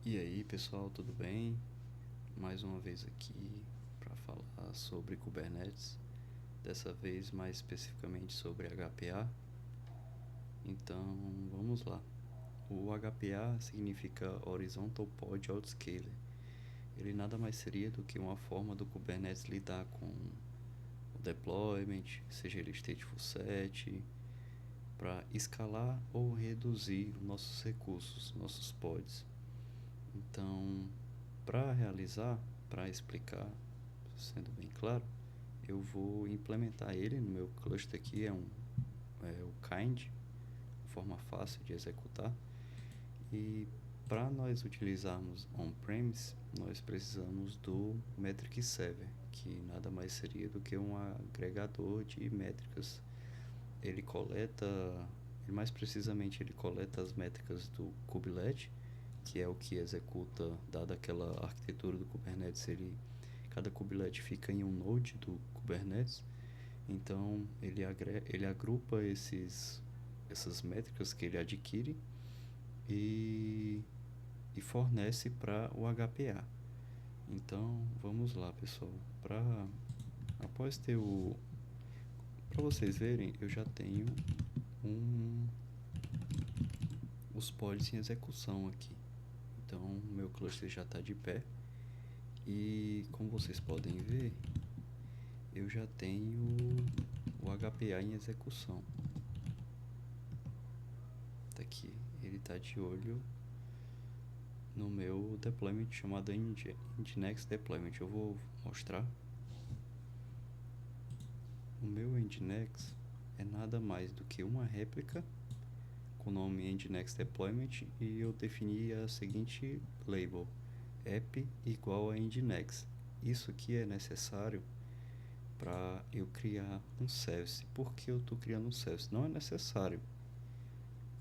E aí, pessoal, tudo bem? Mais uma vez aqui para falar sobre Kubernetes, dessa vez mais especificamente sobre HPA. Então, vamos lá. O HPA significa Horizontal Pod Autoscaler. Ele nada mais seria do que uma forma do Kubernetes lidar com o deployment, seja ele stateful set, para escalar ou reduzir nossos recursos, nossos pods. Então, para realizar, para explicar, sendo bem claro, eu vou implementar ele no meu cluster aqui, é o Kind, forma fácil de executar. E para nós utilizarmos on-premise, nós precisamos do Metric Server, que nada mais seria do que um agregador de métricas. Mais precisamente, ele coleta as métricas do kubelet, que é o que executa, dada aquela arquitetura do Kubernetes, cada kubelet fica em um node do Kubernetes. Então ele agrupa essas métricas que ele adquire e, e fornece para o HPA. Então vamos lá, pessoal. Após ter o para vocês verem, eu já tenho um, os pods em execução aqui. Então meu cluster já está de pé e como vocês podem ver, eu já tenho o HPA em execução. Tá aqui, ele está de olho no meu deployment chamado Nginx Deployment. Eu vou mostrar. O meu Nginx é nada mais do que uma réplica com o nome Nginx Deployment e eu defini a seguinte label: app igual a Nginx. Isso aqui é necessário para eu criar um service. Por que eu estou criando um service? Não é necessário.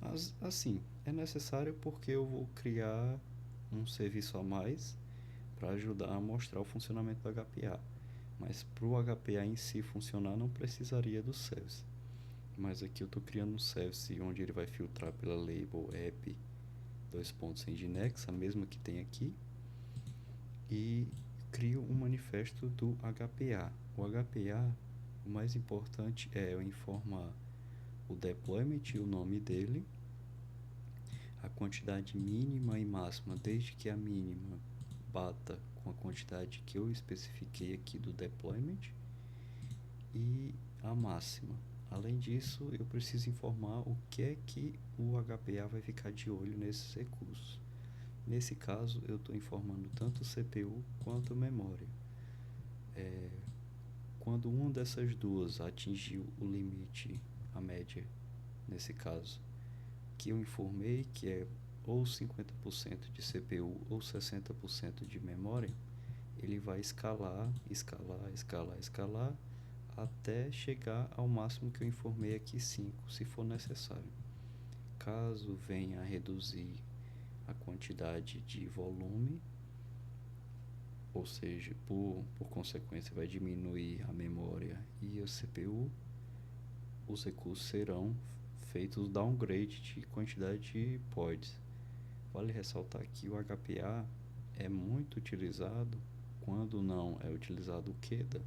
Mas, assim, é necessário porque eu vou criar um serviço a mais para ajudar a mostrar o funcionamento do HPA. Mas para o HPA em si funcionar não precisaria do service. Mas aqui eu estou criando um service onde ele vai filtrar pela label app Nginx, a mesma que tem aqui, e crio um manifesto do HPA. O HPA, o mais importante é eu informar o deployment e o nome dele, a quantidade mínima e máxima, desde que a mínima bata com a quantidade que eu especifiquei aqui do deployment, e a máxima. Além disso, eu preciso informar o que é que o HPA vai ficar de olho nesses recursos. Nesse caso, eu estou informando tanto o CPU quanto a memória. Quando uma dessas duas atingiu o limite, a média, nesse caso, que eu informei, que é ou 50% de CPU ou 60% de memória, ele vai escalar, até chegar ao máximo que eu informei aqui, 5, se for necessário. Caso venha a reduzir a quantidade de volume, ou seja, por consequência vai diminuir a memória e a CPU, os recursos serão feitos downgrade de quantidade de pods. Vale ressaltar que o HPA é muito utilizado quando não é utilizado o QEDA,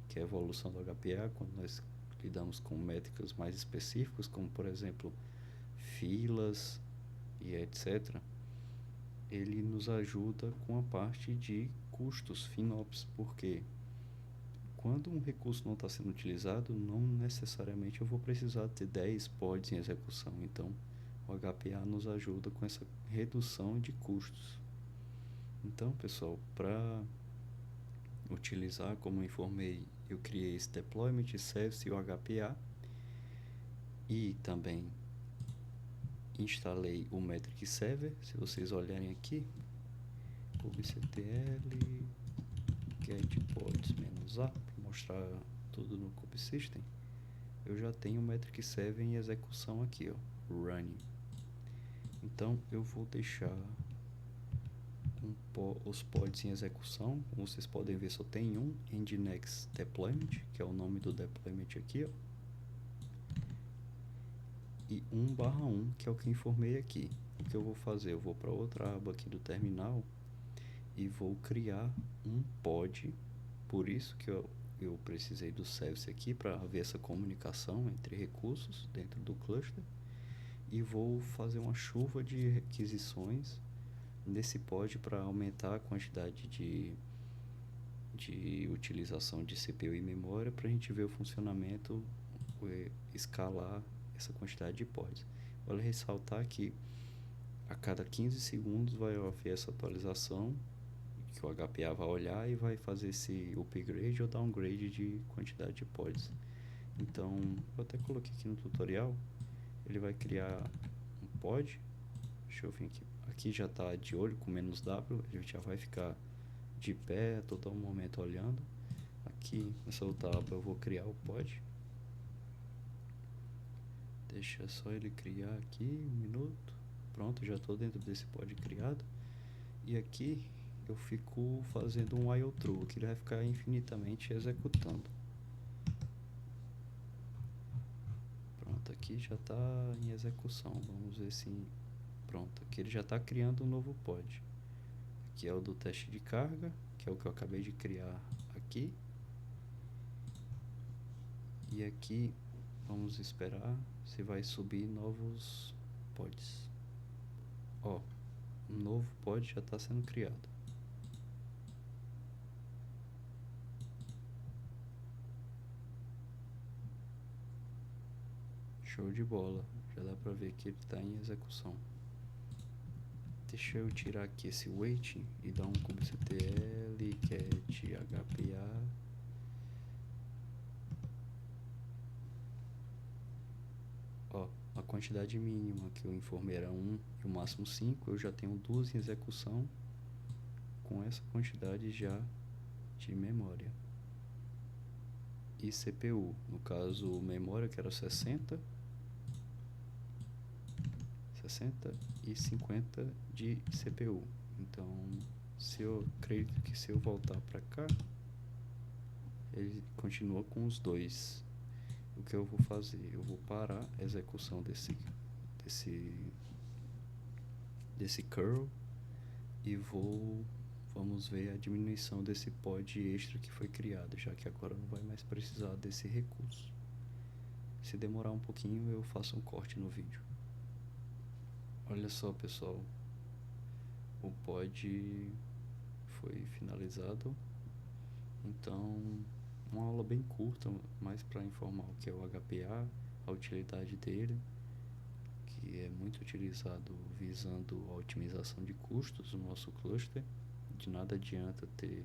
que é a evolução do HPA, quando nós lidamos com métricas mais específicas, como por exemplo filas e etc. Ele nos ajuda com a parte de custos FinOps, porque quando um recurso não está sendo utilizado, não necessariamente eu vou precisar ter 10 pods em execução. Então, o HPA nos ajuda com essa redução de custos. Então, pessoal, para utilizar, como eu informei, eu criei esse deployment, service e o HPA, e também instalei o Metric Server. Se vocês olharem aqui, kubectl get pods-a para mostrar tudo no kubesystem, eu já tenho o Metric Server em execução aqui, ó, running. Então eu vou deixar os pods em execução. Como vocês podem ver, só tem um Nginx Deployment, que é o nome do deployment aqui, ó, e 1/1, que é o que informei aqui. que eu vou fazer? Eu vou para outra aba aqui do terminal e vou criar um pod. Por isso que eu precisei do service aqui para ver essa comunicação entre recursos dentro do cluster. E vou fazer uma chuva de requisições nesse pod para aumentar a quantidade de utilização de CPU e memória para a gente ver o funcionamento, escalar essa quantidade de pods. Vale ressaltar que a cada 15 segundos vai haver essa atualização que o HPA vai olhar e vai fazer esse upgrade ou downgrade de quantidade de pods. Então, eu até coloquei aqui no tutorial, ele vai criar um pod. Deixa eu vir aqui. Aqui já está de olho com "-w", ele já vai ficar de pé a todo momento olhando. Aqui nessa outra aba eu vou criar o pod. Deixa só ele criar aqui, 1 minuto. Pronto, já estou dentro desse pod criado. E aqui eu fico fazendo um while true, que ele vai ficar infinitamente executando. Pronto, aqui já está em execução. Vamos ver se... Pronto, aqui ele já está criando um novo pod. Aqui é o do teste de carga, que é o que eu acabei de criar aqui. E aqui vamos esperar se vai subir novos pods. Ó, um novo pod já está sendo criado. Show de bola, já dá para ver que ele está em execução. Deixa eu tirar aqui esse wait e dar um kubectl cat hpa. Ó, a quantidade mínima que eu informei era 1 e o máximo 5, eu já tenho 2 em execução com essa quantidade já de memória. E CPU, no caso memória que era 60 e 50 de CPU. Então, se eu acredito que se eu voltar para cá, ele continua com os dois. O que eu vou fazer? Eu vou parar a execução desse curl e vamos ver a diminuição desse pod extra que foi criado, já que agora não vai mais precisar desse recurso. Se demorar um pouquinho, eu faço um corte no vídeo. Olha só, pessoal, o pod foi finalizado. Então, uma aula bem curta, mais para informar o que é o HPA, a utilidade dele, que é muito utilizado visando a otimização de custos no nosso cluster. De nada adianta ter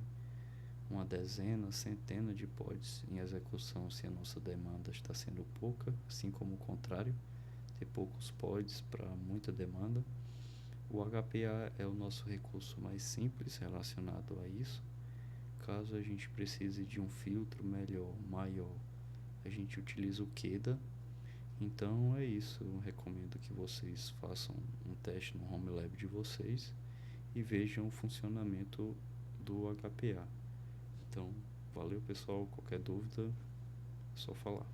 uma dezena, centena de pods em execução se a nossa demanda está sendo pouca, assim como o contrário, ter poucos pods para muita demanda. O HPA é o nosso recurso mais simples relacionado a isso. Caso a gente precise de um filtro melhor, maior, a gente utiliza o QEDA. Então é isso, eu recomendo que vocês façam um teste no Home Lab de vocês e vejam o funcionamento do HPA. Então, valeu pessoal, qualquer dúvida é só falar.